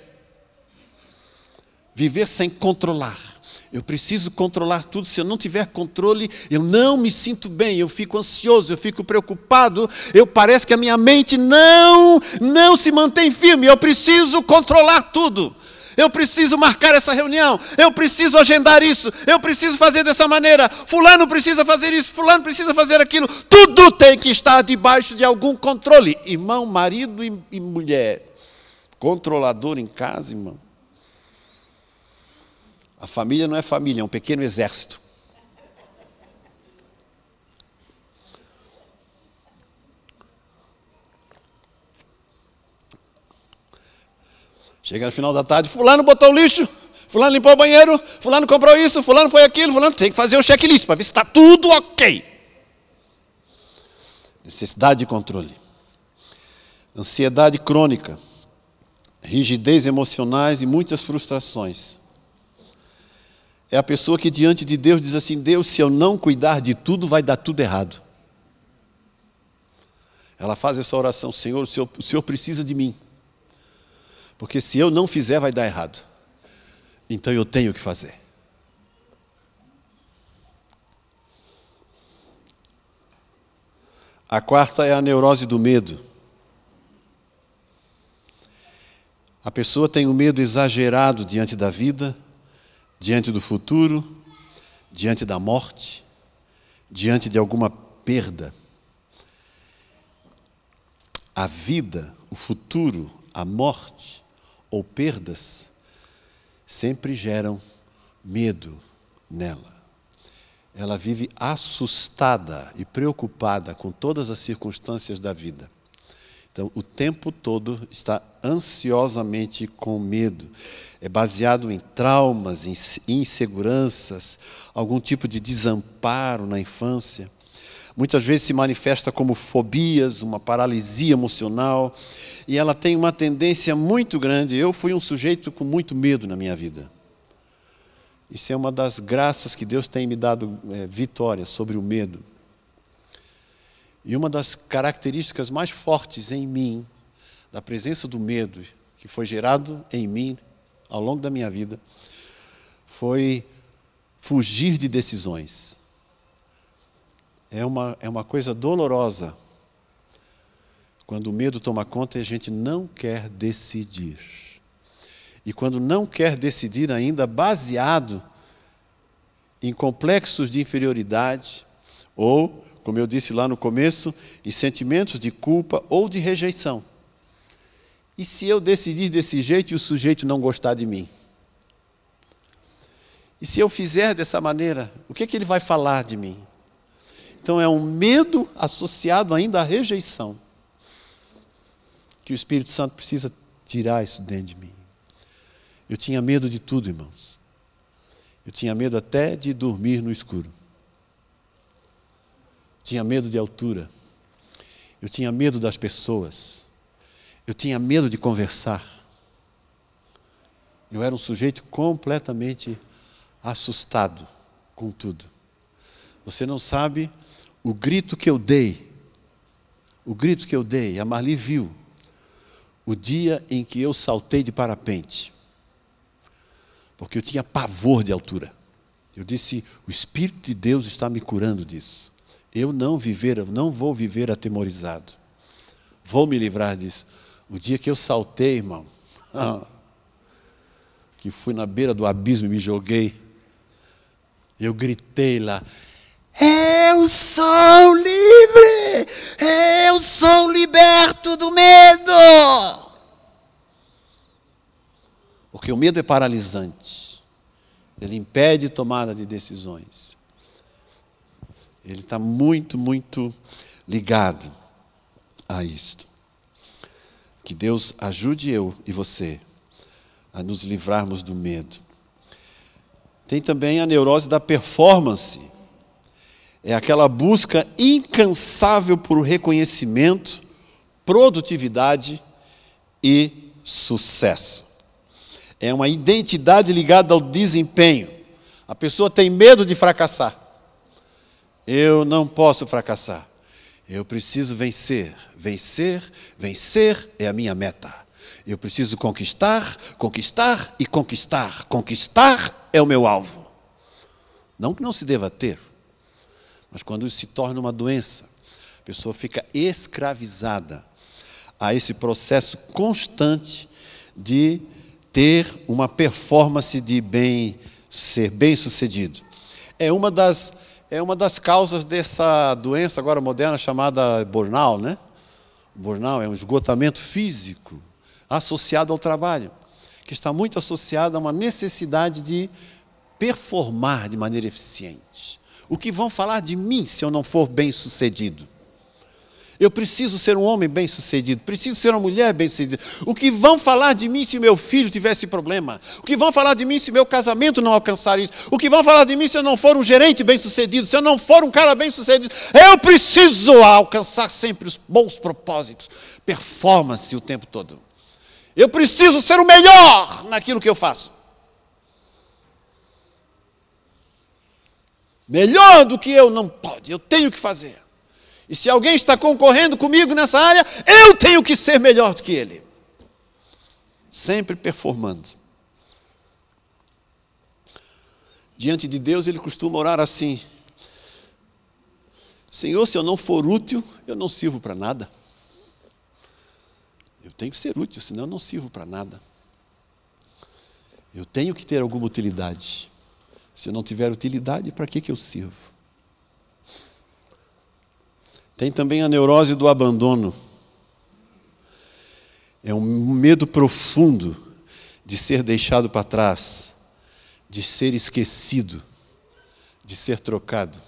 viver sem controlar. Eu preciso controlar tudo. Se eu não tiver controle, eu não me sinto bem, eu fico ansioso, eu fico preocupado, parece que a minha mente não se mantém firme. Eu preciso controlar tudo. Eu preciso marcar essa reunião, eu preciso agendar isso, eu preciso fazer dessa maneira, fulano precisa fazer isso, fulano precisa fazer aquilo. Tudo tem que estar debaixo de algum controle. Irmão, marido e mulher, controlador em casa, irmão. A família não é família, é um pequeno exército. Chega no final da tarde, fulano botou o lixo, fulano limpou o banheiro, fulano comprou isso, fulano foi aquilo, fulano tem que fazer o checklist para ver se está tudo ok. Necessidade de controle. Ansiedade crônica, rigidez emocionais e muitas frustrações. É a pessoa que diante de Deus diz assim: Deus, se eu não cuidar de tudo, vai dar tudo errado. Ela faz essa oração: Senhor, o Senhor precisa de mim. Porque se eu não fizer, vai dar errado. Então eu tenho que fazer. A quarta é a neurose do medo. A pessoa tem um medo exagerado diante da vida, diante do futuro, diante da morte, diante de alguma perda. A vida, o futuro, a morte ou perdas sempre geram medo nela. Ela vive assustada e preocupada com todas as circunstâncias da vida. Então, o tempo todo está ansiosamente com medo. É baseado em traumas, em inseguranças, algum tipo de desamparo na infância. Muitas vezes se manifesta como fobias, uma paralisia emocional, e ela tem uma tendência muito grande. Eu fui um sujeito com muito medo na minha vida. Isso é uma das graças que Deus tem me dado, vitória sobre o medo. E uma das características mais fortes em mim, da presença do medo, que foi gerado em mim ao longo da minha vida, foi fugir de decisões. É uma coisa dolorosa quando o medo toma conta e a gente não quer decidir. E quando não quer decidir ainda, baseado em complexos de inferioridade, ou, como eu disse lá no começo, em sentimentos de culpa ou de rejeição. E se eu decidir desse jeito e o sujeito não gostar de mim? E se eu fizer dessa maneira, o que ele vai falar de mim? Então é um medo associado ainda à rejeição, que o Espírito Santo precisa tirar isso dentro de mim. Eu tinha medo de tudo, irmãos. Eu tinha medo até de dormir no escuro. Tinha medo de altura. Eu tinha medo das pessoas. Eu tinha medo de conversar. Eu era um sujeito completamente assustado com tudo. Você não sabe o grito que eu dei. O grito que eu dei, a Marli viu. O dia em que eu saltei de parapente. Porque eu tinha pavor de altura. Eu disse: o Espírito de Deus está me curando disso. Eu não vou viver atemorizado. Vou me livrar disso. O dia que eu saltei, irmão, que fui na beira do abismo e me joguei, eu gritei lá: eu sou livre! Eu sou liberto do medo! Porque o medo é paralisante. Ele impede tomada de decisões. Ele está muito, muito ligado a isto. Que Deus ajude eu e você a nos livrarmos do medo. Tem também a neurose da performance. É aquela busca incansável por reconhecimento, produtividade e sucesso. É uma identidade ligada ao desempenho. A pessoa tem medo de fracassar. Eu não posso fracassar. Eu preciso vencer. Vencer, vencer é a minha meta. Eu preciso conquistar, conquistar e conquistar. Conquistar é o meu alvo. Não que não se deva ter, mas quando isso se torna uma doença, a pessoa fica escravizada a esse processo constante de ter uma performance de ser bem-sucedido. É uma das causas dessa doença agora moderna chamada burnout, né? Burnout é um esgotamento físico associado ao trabalho, que está muito associado a uma necessidade de performar de maneira eficiente. O que vão falar de mim se eu não for bem-sucedido? Eu preciso ser um homem bem-sucedido, preciso ser uma mulher bem-sucedida. O que vão falar de mim se meu filho tivesse problema? O que vão falar de mim se meu casamento não alcançar isso? O que vão falar de mim se eu não for um gerente bem-sucedido, se eu não for um cara bem-sucedido? Eu preciso alcançar sempre os bons propósitos, performance o tempo todo. Eu preciso ser o melhor naquilo que eu faço. Melhor do que eu não pode, eu tenho que fazer. E se alguém está concorrendo comigo nessa área, eu tenho que ser melhor do que ele. Sempre performando. Diante de Deus, ele costuma orar assim: Senhor, se eu não for útil, eu não sirvo para nada. Eu tenho que ser útil, senão eu não sirvo para nada. Eu tenho que ter alguma utilidade. Se eu não tiver utilidade, para que eu sirvo? Tem também a neurose do abandono. É um medo profundo de ser deixado para trás, de ser esquecido, de ser trocado.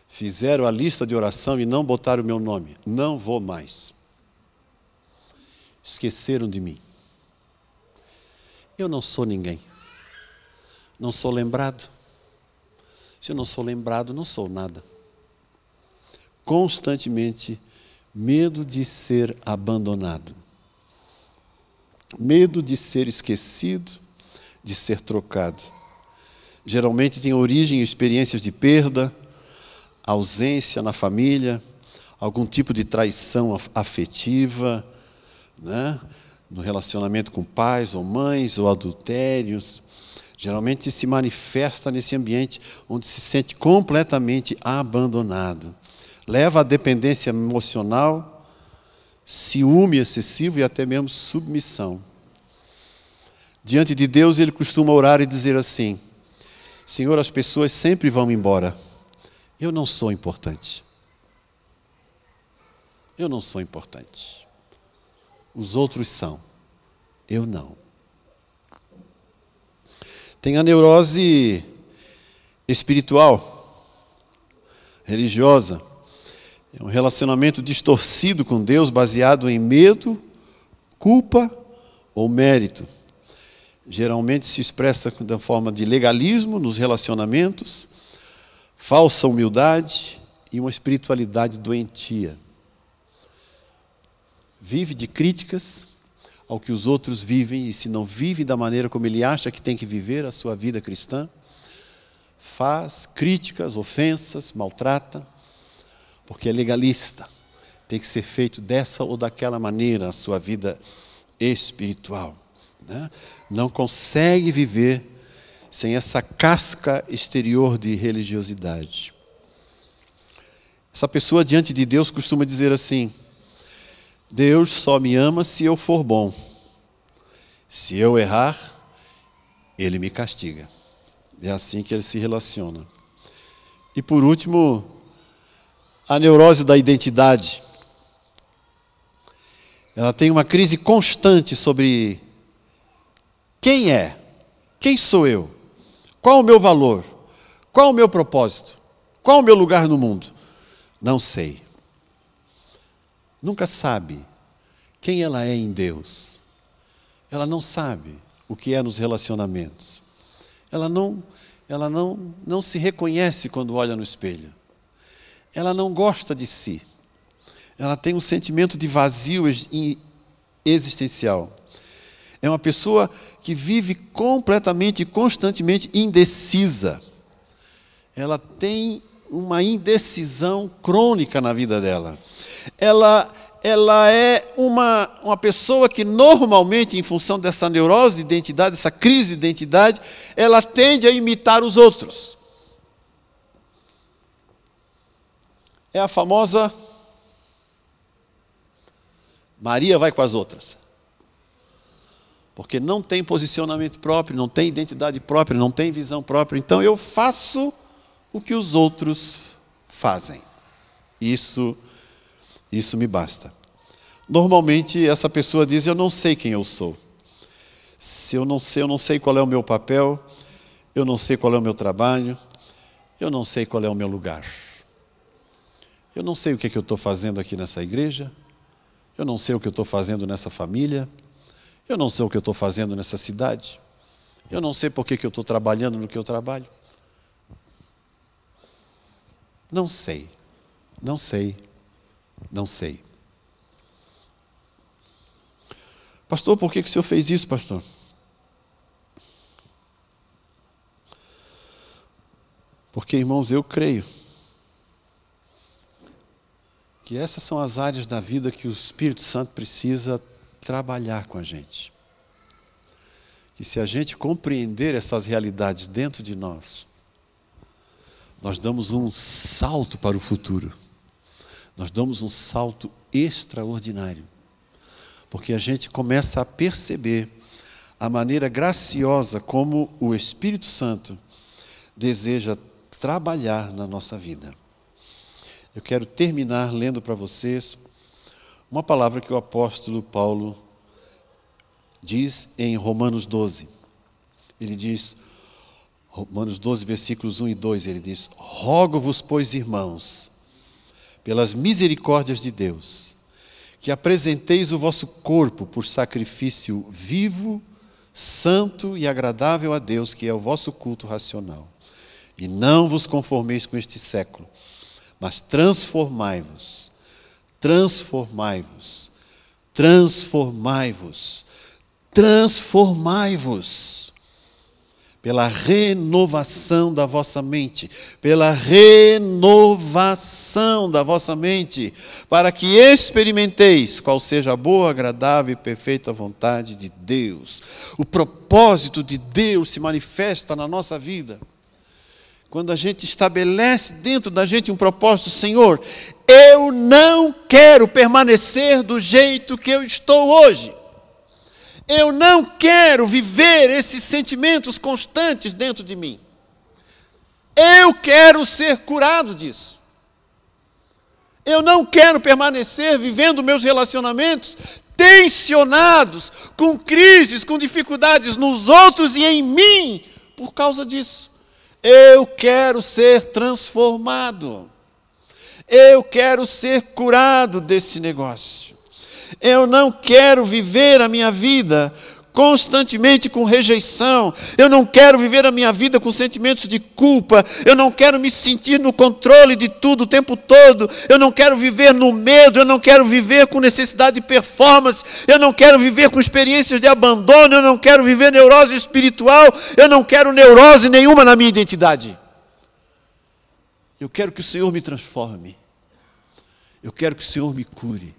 Fizeram a lista de oração e não botaram o meu nome. Não vou mais. Esqueceram de mim. Eu não sou ninguém. Não sou lembrado. Se eu não sou lembrado, não sou nada. Constantemente, medo de ser abandonado. Medo de ser esquecido, de ser trocado. Geralmente tem origem em experiências de perda, ausência na família, algum tipo de traição afetiva, né? No relacionamento com pais ou mães, ou adultérios. Geralmente se manifesta nesse ambiente onde se sente completamente abandonado. Leva à dependência emocional, ciúme excessivo e até mesmo submissão. Diante de Deus, ele costuma orar e dizer assim: Senhor, as pessoas sempre vão embora. Eu não sou importante. Eu não sou importante. Os outros são. Eu não. Tem a neurose espiritual, religiosa. É um relacionamento distorcido com Deus, baseado em medo, culpa ou mérito. Geralmente se expressa da forma de legalismo nos relacionamentos, falsa humildade e uma espiritualidade doentia. Vive de críticas ao que os outros vivem, e se não vive da maneira como ele acha que tem que viver a sua vida cristã, faz críticas, ofensas, maltrata, porque é legalista. Tem que ser feito dessa ou daquela maneira a sua vida espiritual, né? Não consegue viver sem essa casca exterior de religiosidade. Essa pessoa diante de Deus costuma dizer assim: Deus só me ama se eu for bom. Se eu errar, Ele me castiga. É assim que ele se relaciona. E por último, a neurose da identidade. Ela tem uma crise constante sobre quem é, quem sou eu, qual o meu valor, qual o meu propósito, qual o meu lugar no mundo. Não sei. Nunca sabe quem ela é em Deus. Ela não sabe o que é nos relacionamentos. Ela ela não se reconhece quando olha no espelho. Ela não gosta de si. Ela tem um sentimento de vazio existencial. É uma pessoa que vive completamente e constantemente indecisa. Ela tem uma indecisão crônica na vida dela. Ela é uma pessoa que normalmente, em função dessa neurose de identidade, essa crise de identidade, ela tende a imitar os outros. É a famosa Maria vai com as outras. Porque não tem posicionamento próprio, não tem identidade própria, não tem visão própria. Então eu faço o que os outros fazem. Isso me basta. Normalmente essa pessoa diz: eu não sei quem eu sou. Se eu não sei qual é o meu papel, eu não sei qual é o meu trabalho, eu não sei qual é o meu lugar. Eu não sei o que é que eu estou fazendo aqui nessa igreja, eu não sei o que eu estou fazendo nessa família, eu não sei o que eu estou fazendo nessa cidade, eu não sei por que eu estou trabalhando no que eu trabalho. Não sei. Pastor, por que o senhor fez isso, pastor? Porque, irmãos, eu creio que essas são as áreas da vida que o Espírito Santo precisa trabalhar com a gente. Que se a gente compreender essas realidades dentro de nós, nós damos um salto para o futuro. Nós damos um salto extraordinário. Porque a gente começa a perceber a maneira graciosa como o Espírito Santo deseja trabalhar na nossa vida. Eu quero terminar lendo para vocês uma palavra que o apóstolo Paulo diz em Romanos 12. Ele diz, Romanos 12, versículos 1 e 2, ele diz: rogo-vos, pois, irmãos, pelas misericórdias de Deus, que apresenteis o vosso corpo por sacrifício vivo, santo e agradável a Deus, que é o vosso culto racional. E não vos conformeis com este século, mas transformai-vos pela renovação da vossa mente, para que experimenteis qual seja a boa, agradável e perfeita vontade de Deus. O propósito de Deus se manifesta na nossa vida quando a gente estabelece dentro da gente um propósito: Senhor, eu não quero permanecer do jeito que eu estou hoje. Eu não quero viver esses sentimentos constantes dentro de mim. Eu quero ser curado disso. Eu não quero permanecer vivendo meus relacionamentos tensionados, com crises, com dificuldades nos outros e em mim, por causa disso. Eu quero ser transformado. Eu quero ser curado desse negócio. Eu não quero viver a minha vida constantemente com rejeição. Eu não quero viver a minha vida com sentimentos de culpa. Eu não quero me sentir no controle de tudo o tempo todo. Eu não quero viver no medo. Eu não quero viver com necessidade de performance. Eu não quero viver com experiências de abandono. Eu não quero viver neurose espiritual. Eu não quero neurose nenhuma na minha identidade. Eu quero que o Senhor me transforme. Eu quero que o Senhor me cure.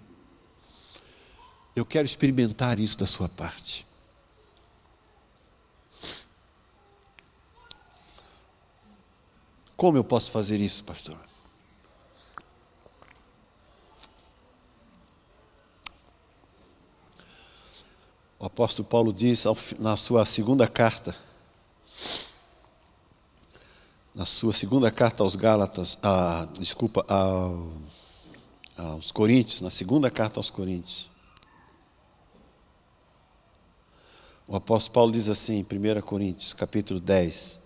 Eu quero experimentar isso da sua parte. Como eu posso fazer isso, pastor? O apóstolo Paulo diz na sua segunda carta, aos Gálatas, aos Coríntios, na segunda carta aos Coríntios. O apóstolo Paulo diz assim, em 1 Coríntios, capítulo 10.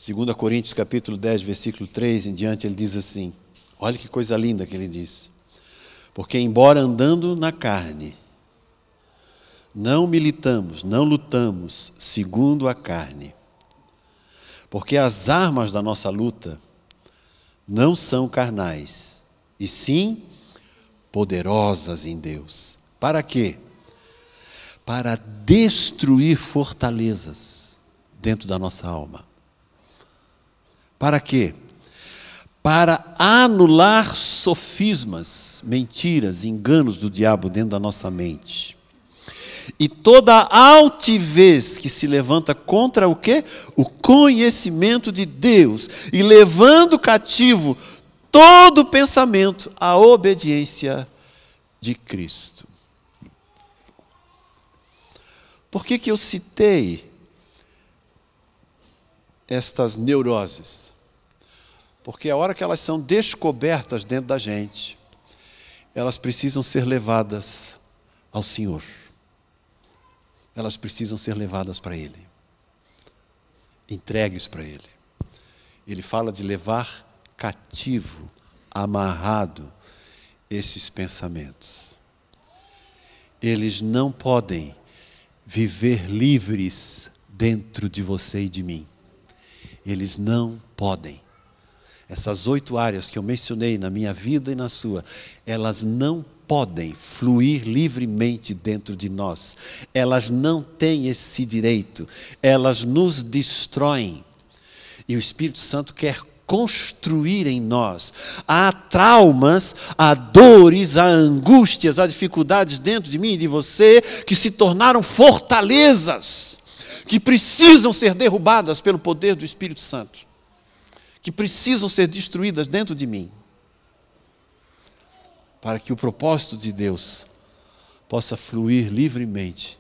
2 Coríntios, capítulo 10, versículo 3 em diante, ele diz assim, olha que coisa linda que ele diz. Porque embora andando na carne, não militamos, não lutamos segundo a carne, porque as armas da nossa luta não são carnais, e sim poderosas em Deus. Para quê? Para destruir fortalezas dentro da nossa alma. Para quê? Para anular sofismas, mentiras, enganos do diabo dentro da nossa mente. E toda altivez que se levanta contra o quê? O conhecimento de Deus. E levando cativo todo pensamento à obediência de Cristo. Por que eu citei estas neuroses? Porque a hora que elas são descobertas dentro da gente, elas precisam ser levadas ao Senhor. Elas precisam ser levadas para Ele. Entregues para Ele. Ele fala de levar cativo, amarrado, esses pensamentos. Eles não podem viver livres dentro de você e de mim. Eles não podem. Essas 8 áreas que eu mencionei na minha vida e na sua, elas não podem fluir livremente dentro de nós. Elas não têm esse direito. Elas nos destroem. E o Espírito Santo quer construir em nós. Há traumas, há dores, há angústias, há dificuldades dentro de mim e de você que se tornaram fortalezas, que precisam ser derrubadas pelo poder do Espírito Santo, que precisam ser destruídas dentro de mim, para que o propósito de Deus possa fluir livremente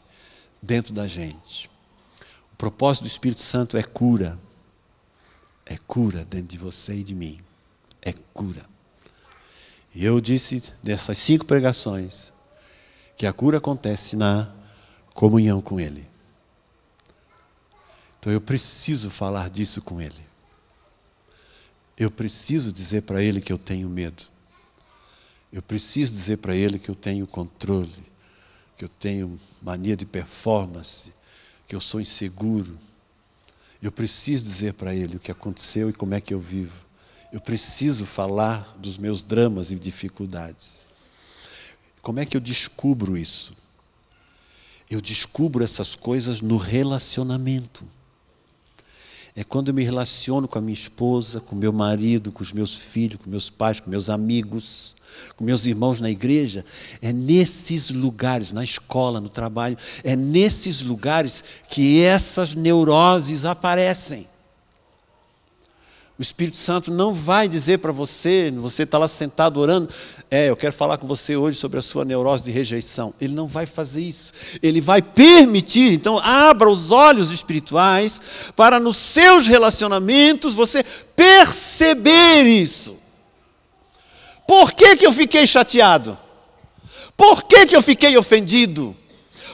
dentro da gente. O propósito do Espírito Santo é cura. É cura dentro de você e de mim. É cura. E eu disse nessas 5 pregações que a cura acontece na comunhão com Ele. Então eu preciso falar disso com Ele. Eu preciso dizer para Ele que eu tenho medo. Eu preciso dizer para Ele que eu tenho controle, que eu tenho mania de performance, que eu sou inseguro. Eu preciso dizer para Ele o que aconteceu e como é que eu vivo. Eu preciso falar dos meus dramas e dificuldades. Como é que eu descubro isso? Eu descubro essas coisas no relacionamento. É quando eu me relaciono com a minha esposa, com meu marido, com os meus filhos, com meus pais, com meus amigos, com meus irmãos na igreja. É nesses lugares, na escola, no trabalho, é nesses lugares que essas neuroses aparecem. O Espírito Santo não vai dizer para você, você está lá sentado orando, eu quero falar com você hoje sobre a sua neurose de rejeição. Ele não vai fazer isso. Ele vai permitir, então abra os olhos espirituais para nos seus relacionamentos você perceber isso. Por que eu fiquei chateado? Por que eu fiquei ofendido?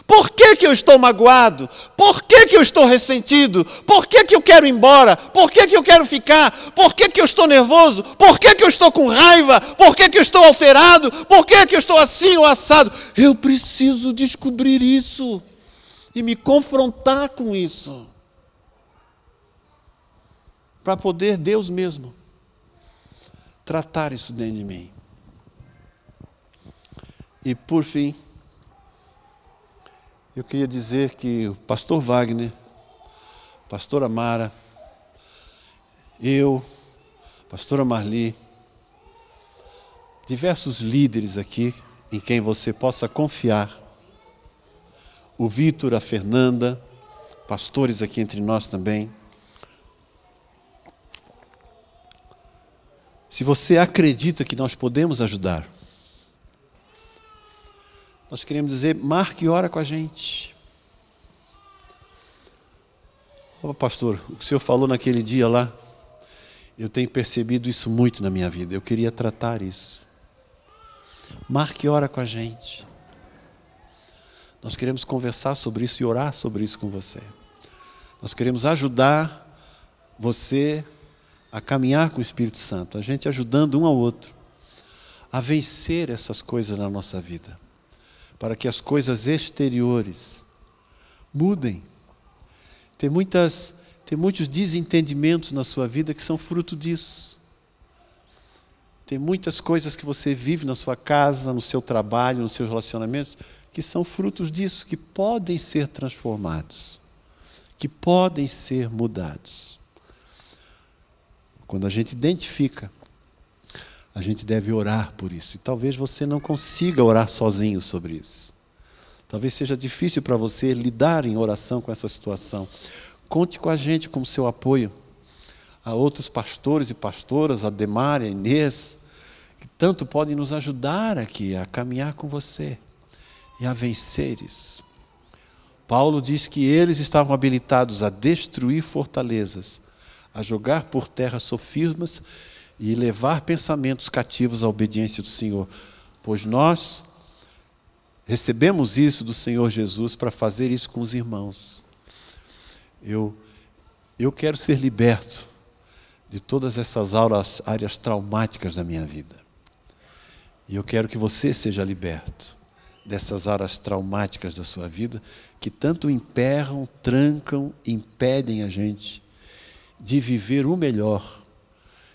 Por que eu estou magoado? Por que eu estou ressentido? Por que eu quero ir embora? Por que eu quero ficar? Por que eu estou nervoso? Por que eu estou com raiva? Por que eu estou alterado? Por que eu estou assim ou assado? Eu preciso descobrir isso e me confrontar com isso, para poder Deus mesmo tratar isso dentro de mim. E por fim, eu queria dizer que o pastor Wagner, a pastora Mara, eu, a pastora Marli, diversos líderes aqui em quem você possa confiar, o Vitor, a Fernanda, pastores aqui entre nós também. Se você acredita que nós podemos ajudar, nós queremos dizer, marque hora com a gente. Pastor, o que o senhor falou naquele dia lá, eu tenho percebido isso muito na minha vida. Eu queria tratar isso. Marque hora com a gente. Nós queremos conversar sobre isso e orar sobre isso com você. Nós queremos ajudar você a caminhar com o Espírito Santo. A gente ajudando um ao outro a vencer essas coisas na nossa vida. para que as coisas exteriores mudem. Tem muitos desentendimentos na sua vida que são fruto disso. Tem muitas coisas que você vive na sua casa, no seu trabalho, nos seus relacionamentos, que são frutos disso, que podem ser transformados, que podem ser mudados. Quando a gente identifica, a gente deve orar por isso. E talvez você não consiga orar sozinho sobre isso. Talvez seja difícil para você lidar em oração com essa situação. Conte com a gente como seu apoio. Há outros pastores e pastoras, a Demária, a Inês, que tanto podem nos ajudar aqui a caminhar com você e a vencer isso. Paulo diz que eles estavam habilitados a destruir fortalezas, a jogar por terra sofismas e levar pensamentos cativos à obediência do Senhor. Pois nós recebemos isso do Senhor Jesus para fazer isso com os irmãos. Eu quero ser liberto de todas essas áreas traumáticas da minha vida. E eu quero que você seja liberto dessas áreas traumáticas da sua vida, que tanto emperram, trancam, impedem a gente de viver o melhor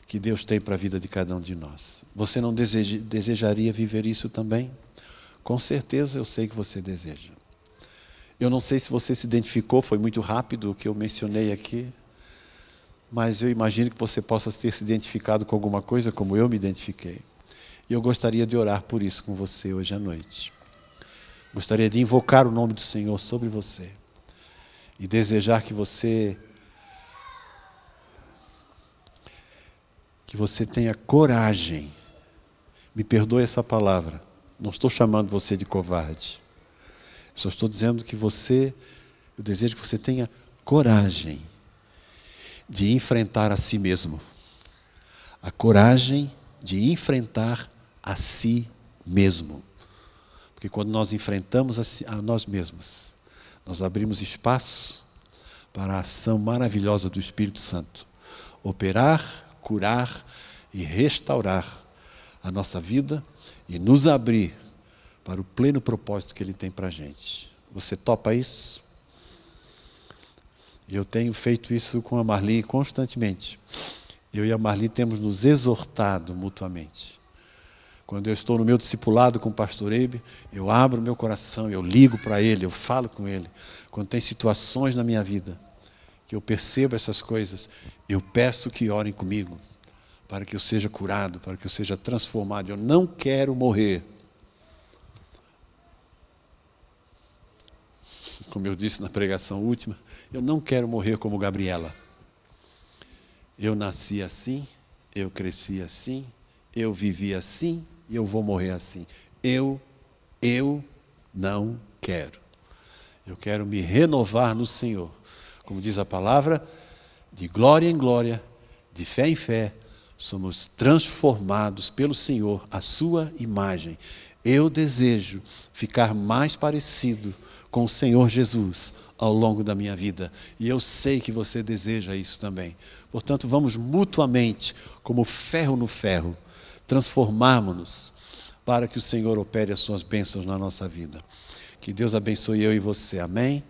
que Deus tem para a vida de cada um de nós. Você não desejaria viver isso também? Com certeza eu sei que você deseja. Eu não sei se você se identificou, foi muito rápido o que eu mencionei aqui, mas eu imagino que você possa ter se identificado com alguma coisa como eu me identifiquei. E eu gostaria de orar por isso com você hoje à noite. Gostaria de invocar o nome do Senhor sobre você e desejar que você tenha coragem. Me perdoe essa palavra. Não estou chamando você de covarde. Só estou dizendo que eu desejo que você tenha coragem de enfrentar a si mesmo. A coragem de enfrentar a si mesmo. Porque quando nós enfrentamos a nós mesmos, nós abrimos espaço para a ação maravilhosa do Espírito Santo. Operar, curar e restaurar a nossa vida e nos abrir para o pleno propósito que Ele tem para a gente. Você topa isso? Eu tenho feito isso com a Marli constantemente. Eu e a Marli temos nos exortado mutuamente. Quando eu estou no meu discipulado com o pastor Eibe, eu abro meu coração, eu ligo para ele, eu falo com ele. Quando tem situações na minha vida que eu percebo essas coisas, eu peço que orem comigo, para que eu seja curado, para que eu seja transformado. Eu não quero morrer. Como eu disse na pregação última, eu não quero morrer como Gabriela. Eu nasci assim, eu cresci assim, eu vivi assim e eu vou morrer assim. Eu não quero. Eu quero me renovar no Senhor. Como diz a palavra, de glória em glória, de fé em fé, somos transformados pelo Senhor, a sua imagem. Eu desejo ficar mais parecido com o Senhor Jesus ao longo da minha vida. E eu sei que você deseja isso também. Portanto, vamos mutuamente, como ferro no ferro, transformarmos-nos para que o Senhor opere as suas bênçãos na nossa vida. Que Deus abençoe eu e você. Amém?